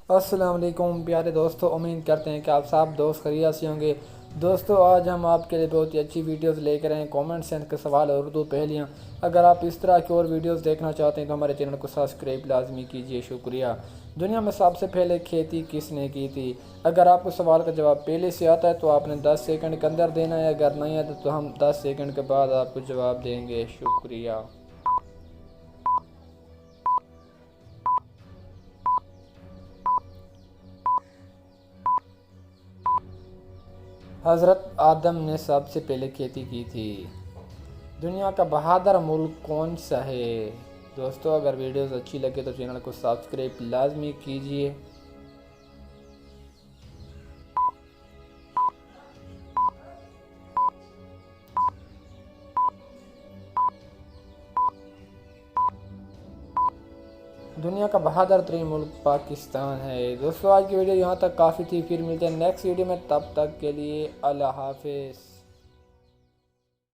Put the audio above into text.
अस्सलाम वालेकुम प्यारे दोस्तों, उम्मीद करते हैं कि आप सब दोस्त खैरियत से होंगे। दोस्तों, आज हम आपके लिए बहुत ही अच्छी वीडियोस लेकर आए हैं। कमेंट सेंस के सवाल और उर्दू पहेलियाँ। अगर आप इस तरह की और वीडियोस देखना चाहते हैं तो हमारे चैनल को सब्सक्राइब लाजमी कीजिए। शुक्रिया। दुनिया में सबसे पहले खेती किसने की थी? अगर आपको सवाल का जवाब पहले से आता है तो आपने 10 सेकंड के अंदर देना है। अगर नहीं आता तो हम 10 सेकंड के बाद आपको जवाब देंगे। शुक्रिया। हज़रत आदम ने सबसे पहले खेती की थी। दुनिया का बहादुर मुल्क कौन सा है? दोस्तों, अगर वीडियोस अच्छी लगे तो चैनल को सब्सक्राइब लाजमी कीजिए। दुनिया का बहादुर तरीन मुल्क पाकिस्तान है। दोस्तों, आज की वीडियो यहाँ तक काफ़ी थी। फिर मिलते हैं नेक्स्ट वीडियो में, तब तक के लिए अल्लाह हाफिज़।